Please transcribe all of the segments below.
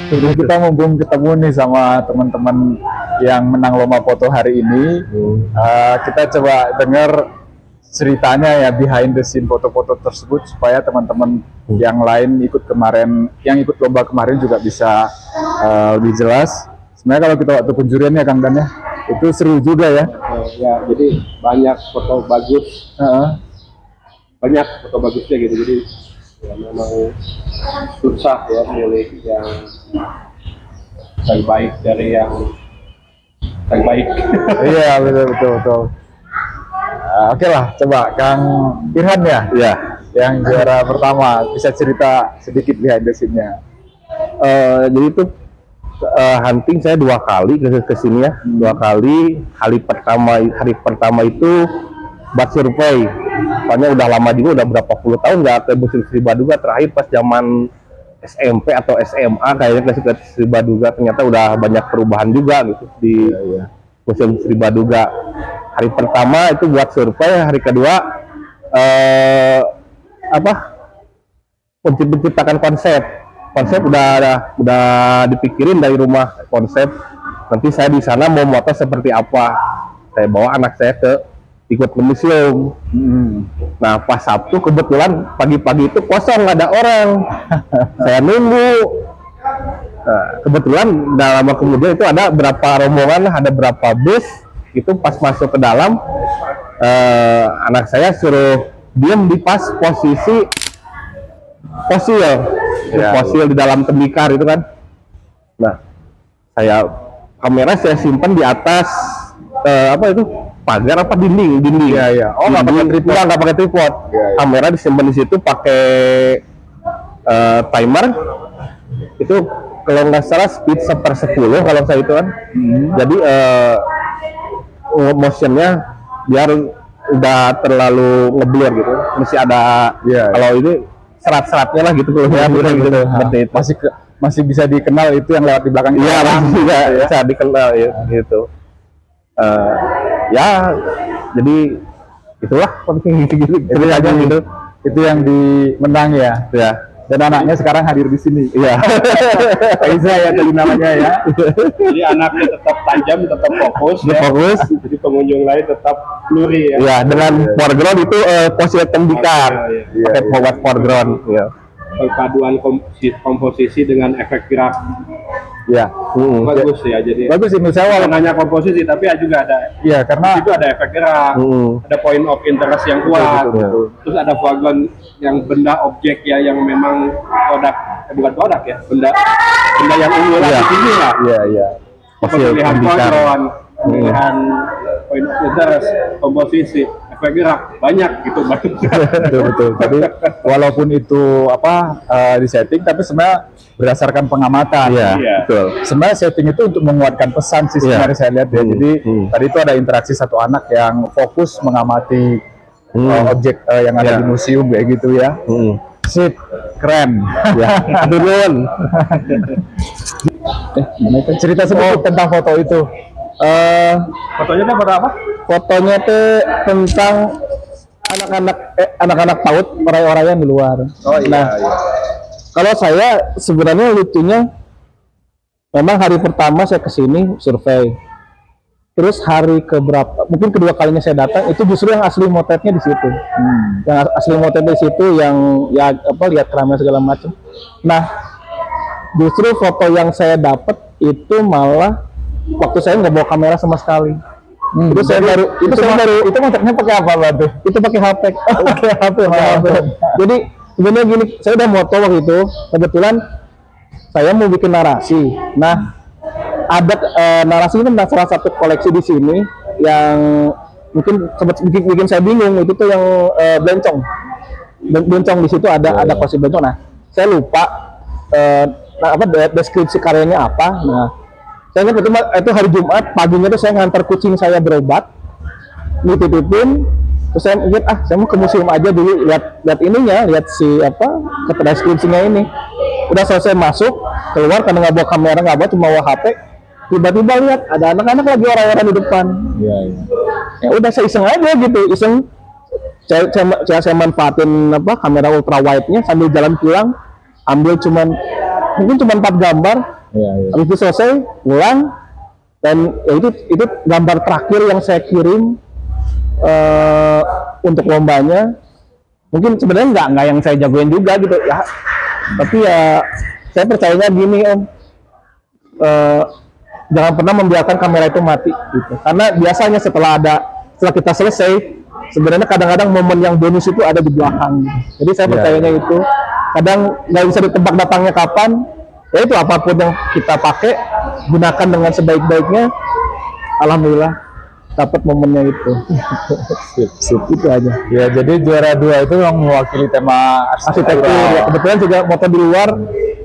Jadi kita mumpung ketemu nih sama teman-teman yang menang lomba foto hari ini, kita coba dengar ceritanya ya, behind the scene foto-foto tersebut, supaya teman-teman yang lain yang ikut lomba kemarin juga bisa lebih jelas. Sebenarnya kalau kita waktu penjuriannya Kang Dan ya, itu seru juga ya. Ya, jadi banyak foto bagus, banyak foto bagusnya gitu. Jadi ya memang susah ya milih yang terbaik dari yang terbaik. Iya, betul. Oke lah, coba Kang Irhan ya, yang juara pertama, bisa cerita sedikit behind the scene-nya. Jadi itu hunting saya 2 kali ke sini ya, 2 kali. Hari pertama itu buat survei, soalnya udah lama juga, udah berapa puluh tahun nggak ke Museum Sri Baduga. Terakhir pas zaman SMP atau SMA kayaknya ke Sri Baduga. Ternyata udah banyak perubahan juga gitu di Museum Sri Baduga. Hari pertama itu buat survei, hari kedua menciptakan konsep udah dipikirin dari rumah konsep. Nanti saya di sana mau moto seperti apa, saya bawa anak saya ikut ke museum. Nah pas Sabtu kebetulan pagi-pagi itu kosong, nggak ada orang. Saya nunggu. Nah, kebetulan udah lama kemudian itu ada berapa rombongan, ada berapa bus. Itu pas masuk ke dalam, anak saya suruh diam di posisi fosil di dalam tembikar itu kan. Nah kamera saya simpan di atas pagar apa dinding. Oh, nggak pakai tripod. Kamera disimpan di situ pakai timer. Itu kalau nggak salah speed 1/10 kalau saya itu kan. Jadi motionnya biar udah terlalu ngeblur gitu, masih ada kalau ini serat-seratnya lah gitu kalau gitu. Seperti itu. Masih bisa dikenal itu yang lewat di belakang. Iya, masih bisa dikenal ya, gitu. Ya jadi itulah penting gitu aja gitu. Itu yang dimenang ya. Dan anaknya sekarang hadir di sini. Iya. Aiza ya tadi namanya ya. Jadi anaknya tetap tajam, tetap fokus. Jadi pengunjung lain tetap luri ya. Iya, dengan foreground itu posisi tembikar. Pakai foreground. Iya. Perpaduan komposisi dengan efek gerak. Iya. Bagus ya. Jadi bagus ini saya walaupun hanya komposisi tapi juga ada. Iya, karena itu ada efek gerak, ada point of interest yang kuat. Terus ada foreground yang benda objek ya, yang memang bukan produk ya, benda yang unggulan di sini lah. Iya. Pemilihan foreground, pemilihan point of interest, komposisi, efek gerak banyak gitu. betul. Jadi walaupun itu di setting, tapi sebenarnya berdasarkan pengamatan. Iya, betul. Sebenarnya setting itu untuk menguatkan pesan sih sebenarnya saya lihat ya. Jadi tadi itu ada interaksi satu anak yang fokus mengamati objek yang ada di museum kayak gitu ya. Sip, keren. Ya, turun. Cerita sedikit tentang foto itu. Fotonya foto apa? Fotonya tuh tentang anak-anak PAUD, orang-orang di luar. Kalau saya sebenarnya lucunya, memang hari pertama saya kesini survei, terus hari mungkin kedua kalinya saya datang, itu justru yang asli motretnya di situ. Yang asli motretnya di situ, yang lihat keramaian segala macam. Nah, justru foto yang saya dapat itu malah waktu saya nggak bawa kamera sama sekali. Terus itu motretnya pakai apa tuh? Itu pakai HP. HP. Jadi sebenarnya gini, saya udah moto waktu itu, kebetulan saya mau bikin narasi. Nah, ada narasi ini salah satu koleksi di sini yang mungkin sempat bikin saya bingung. Itu tuh yang bencong di situ ada koleksi bencong. Nah, saya lupa deskripsi karyanya apa. Nah, saya ingat itu hari Jumat paginya tuh saya ngantar kucing saya berobat, dititipin. Terus saya ingat saya mau ke museum aja dulu, lihat ininya, lihat deskripsinya ini. Udah selesai masuk, keluar karena nggak bawa kamera, nggak bawa, cuma bawa HP. Tiba-tiba lihat ada anak-anak lagi, orang-orang di depan. Ya udah saya iseng aja gitu, saya manfaatin kamera ultra wide-nya sambil jalan pulang, ambil cuman mungkin cuma 4 gambar. Iya, iya. Habis itu selesai, pulang, dan ya itu gambar terakhir yang saya kirim untuk lombanya. Mungkin sebenarnya nggak yang saya jagoin juga gitu ya, tapi ya saya percayanya gini Om, jangan pernah membiarkan kamera itu mati gitu, karena biasanya setelah kita selesai, sebenarnya kadang-kadang momen yang bonus itu ada di belakang gitu. Jadi saya percayanya itu kadang nggak bisa ditebak datangnya kapan. Ya itu, apapun yang kita pakai, gunakan dengan sebaik-baiknya. Alhamdulillah dapat momennya itu. Sip. Itu aja. Ya, jadi juara 2 itu yang mewakili tema Arsitektur ya, kebetulan juga moto di luar,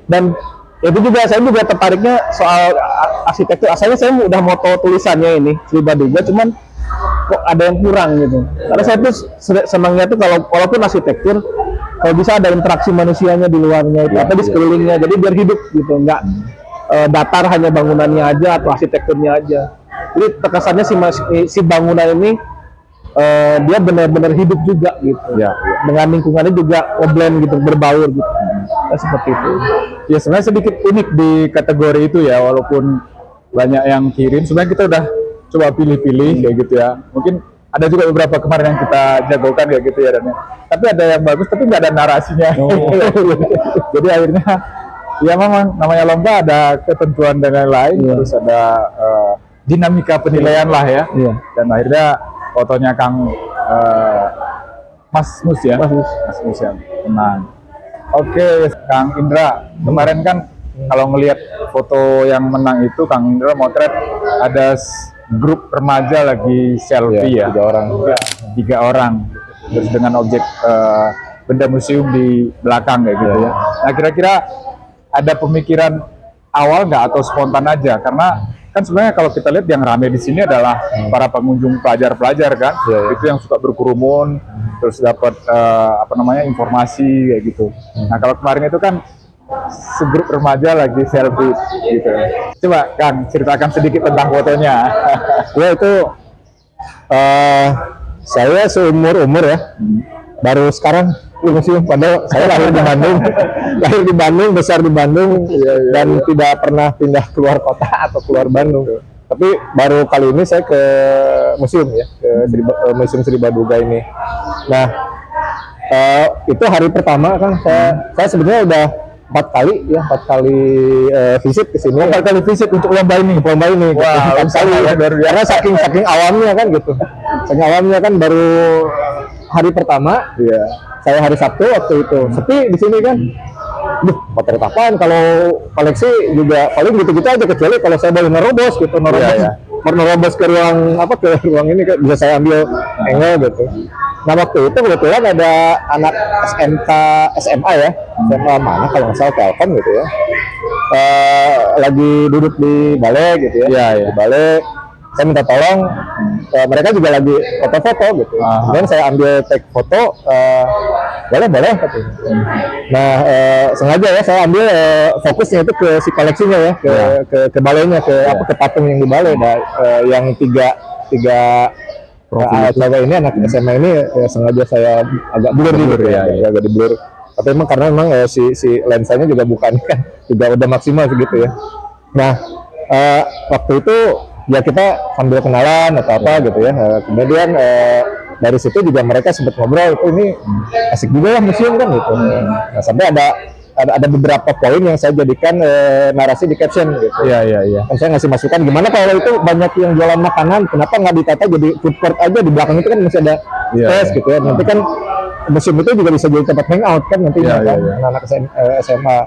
dan itu juga saya juga tertariknya soal arsitektur. Asalnya saya udah moto tulisannya ini Sri Baduga, cuman kok ada yang kurang gitu. Karena saya tuh senangnya tuh kalau walaupun arsitektur, kalau bisa ada interaksi manusianya di luarnya itu, atau di sekelilingnya, jadi biar hidup gitu, nggak datar hanya bangunannya aja atau arsitekturnya aja. Jadi terkesannya si bangunan ini dia benar-benar hidup juga gitu, Ya, dengan lingkungannya juga ngeblend gitu, berbaur gitu. Nah, seperti itu. ya sebenarnya sedikit unik di kategori itu ya, walaupun banyak yang kirim, sebenarnya kita udah coba pilih-pilih kayak gitu ya. Mungkin ada juga beberapa kemarin yang kita jagokan kayak gitu ya, dan tapi ada yang bagus tapi nggak ada narasinya. Jadi akhirnya ya memang namanya lomba ada ketentuan dan lain-lain, terus ada dinamika penilaian lah ya. Dan akhirnya fotonya Kang Mas Mus ya, Mas Mus yang menang. Oke, Kang Indra, kemarin kan kalau ngelihat foto yang menang itu, Kang Indra motret ada grup remaja lagi selfie ya, 3 orang, terus dengan objek benda museum di belakang kayak gitu ya. Nah, kira-kira ada pemikiran awal nggak atau spontan aja? Karena kan sebenarnya kalau kita lihat yang rame di sini adalah para pengunjung pelajar-pelajar kan, itu yang suka berkerumun, terus dapat informasi kayak gitu. Nah, kalau kemarin itu kan segrup remaja lagi selfie gitu. Coba Kang ceritakan sedikit tentang fotonya. Ya itu saya seumur ya, baru sekarang di museum, padahal saya lahir di Bandung, besar di Bandung, dan tidak pernah pindah keluar kota atau keluar Bandung. Tapi baru kali ini saya ke museum ya, ke Museum Sri Baduga ini. Nah, itu hari pertama kan saya sebenarnya udah 4 kali visit ke sini. 4 kali visit untuk lomba ini. Wah, 4 kali ya, karena saking awamnya kan gitu. Saking awamnya kan, baru hari pertama. Saya hari Sabtu waktu itu. Sepi di sini kan. Potret apaan, kalau koleksi juga paling gitu-gitu aja, kecuali kalau saya boleh nerobos gitu, nerobos ke ruang ini bisa saya ambil angle gitu. Nah, waktu itu kebetulan ada anak SMA ya, SMA mana kalau nggak salah, Telkom gitu ya, lagi duduk di balai gitu ya, di balai. Saya minta tolong, mereka juga lagi foto-foto gitu. Kemudian saya ambil take foto, boleh katanya. Nah, sengaja ya saya ambil fokusnya itu ke si koleksinya ya, ke balainya, ke patung yang di balai. Nah, yang tiga cewek ini, anak SMA ini, sengaja saya agak blur agak di blur. Tapi emang karena si lensanya juga bukan kan, juga udah maksimal segitu ya. Nah, waktu itu ya kita sambil kenalan atau apa gitu ya. Kemudian dari situ juga mereka sempat ngobrol, ini asik juga ya museum kan gitu. Nah, sampai ada beberapa poin yang saya jadikan narasi di caption gitu. Iya. Kan saya ngasih masukan, gimana kalau itu banyak yang jualan makanan, kenapa nggak ditata jadi food court aja, di belakang itu kan masih ada space gitu ya. Nanti kan museum itu juga bisa jadi tempat hangout kan nantinya kan, anak-anak SMA.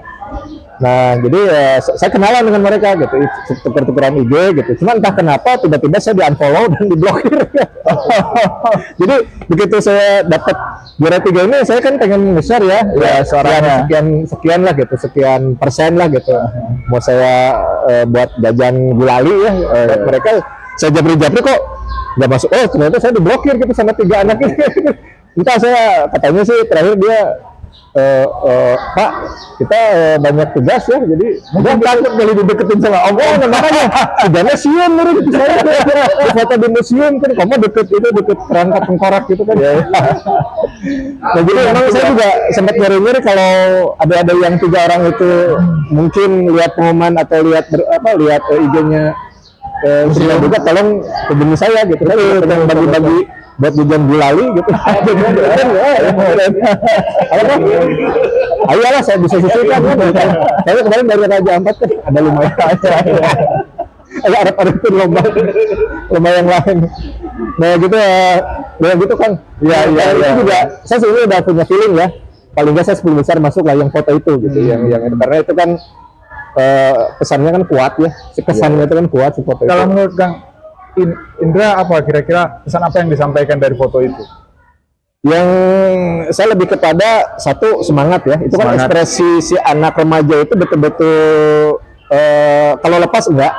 Nah, jadi saya kenalan dengan mereka gitu, tuker-tukeran IG gitu. Cuma entah kenapa tiba-tiba saya di-unfollow dan diblokir. Jadi begitu saya dapat juara 3 ini, saya kan pengen besar ya, sekian lah gitu, sekian persen lah gitu. Mau saya buat jajan gulali ya, mereka saya japri kok nggak masuk. Oh, ternyata saya diblokir gitu sama 3 anak ini. Entah, saya katanya sih terakhir dia Pak, kita banyak tugas ya, jadi mungkin takut kali dideketin sama Om. Oh, makanya sudah museum menurut saya. Foto di museum kan, kamu deket kerangka tengkorak gitu kan. Nah, jadi emang saya juga sempat nyari-nyari kalau ada yang 3 orang itu mungkin lihat pengumuman atau lihat lihat IG-nya Sri juga, tolong hubungi saya gitu kan, yang bagi-bagi buat hujan gulali gitu. Ayolah saya bisa sisihkan kan. Tapi kemarin dari Raja Ampat kan ada lumayan aja. Ada itu lomba yang lain. Nah gitu kan. Iya. Itu juga saya sebenarnya udah punya feeling ya. Paling nggak saya 10 besar masuk lah yang foto itu gitu. Yang itu karena itu kan pesannya kan kuat ya. Kesannya itu kan kuat si foto itu. Kalau menurut Kang Indra, apa kira-kira pesan apa yang disampaikan dari foto itu? Yang saya lebih kepada satu, semangat ya. Itu kan ekspresi si anak remaja itu betul-betul kalau lepas enggak,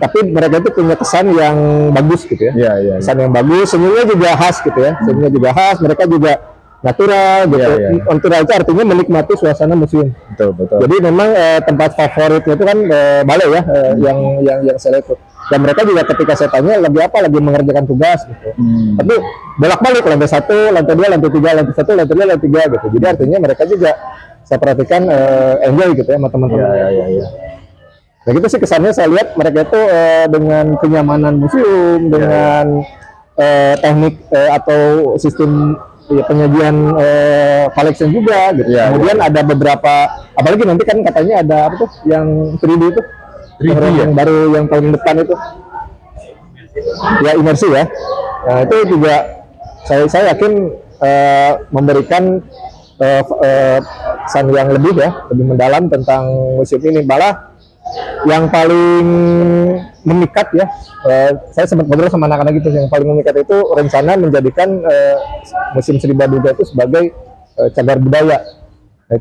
tapi mereka itu punya kesan yang bagus gitu ya. Iya. Kesan yang bagus, semuanya juga khas gitu ya. Semuanya juga khas, mereka juga natural gitu. Natural itu artinya menikmati suasana museum. Betul. Jadi memang tempat favoritnya itu kan balai ya, yang saya lihat. Dan mereka juga ketika saya tanya lagi mengerjakan tugas gitu. Tapi bolak-balik lantai 1, lantai 2, lantai 3, lantai 1, lantai 2, lantai 3 gitu. Jadi artinya mereka juga saya perhatikan enjoy gitu ya sama teman-teman. Iya. Nah gitu sih kesannya saya lihat mereka itu dengan kenyamanan museum, dengan teknik atau sistem penyajian collection juga gitu. Kemudian ada beberapa, apalagi nanti kan katanya ada apa tuh yang 3D itu. Yang baru yang tahun depan itu ya imersi ya. Nah itu juga saya yakin memberikan kesan yang lebih mendalam tentang museum ini. Malah yang paling memikat ya, saya sempat ngobrol sama anak-anak gitu, yang paling memikat itu rencana menjadikan Museum Sri Baduga itu sebagai cagar budaya. Nah,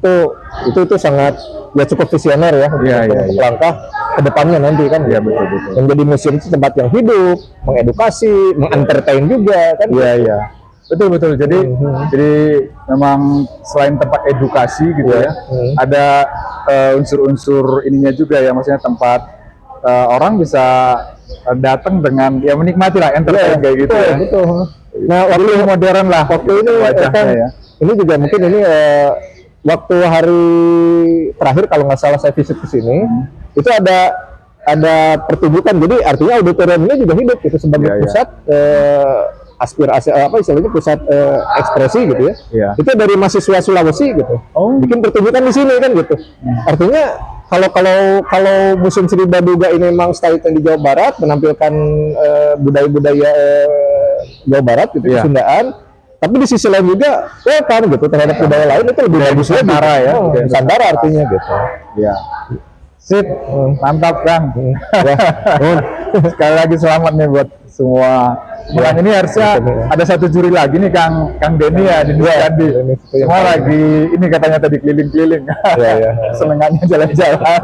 itu sangat ya cukup visioner ya untuk langkah kedepannya nanti kan. Iya betul. Menjadi museum itu tempat yang hidup, mengedukasi, mengentertain juga kan. Iya. Betul. Jadi memang selain tempat edukasi gitu ada unsur-unsur ininya juga ya, maksudnya tempat orang bisa datang dengan ya menikmati lah entertain kayak gitu ya. Betul. Nah, waktu modern lah. Waktu ini wajahnya ya. Ini juga mungkin ini waktu hari terakhir kalau nggak salah saya visit ke sini, itu ada pertunjukan. Jadi artinya auditorium ini juga hidup gitu sebagai pusat aspirasi istilahnya pusat ekspresi gitu ya. Itu dari mahasiswa Sulawesi gitu. Bikin pertunjukan di sini kan gitu. Artinya kalau Museum Sri Baduga ini memang style di Jawa Barat, menampilkan budaya-budaya Jawa Barat gitu, Sundaan. Tapi di sisi lain juga welcome gitu terhadap budaya lain, itu lebih bagus lagi. Nusantara ya. Nusantara artinya gitu. Iya. Sip, mantap Kang. Sekali lagi selamat nih buat semua. Yang ini harusnya ada satu juri lagi nih Kang Denny ya di Nuskandi. Semua lagi ini katanya tadi keliling-keliling. Senengannya jalan-jalan.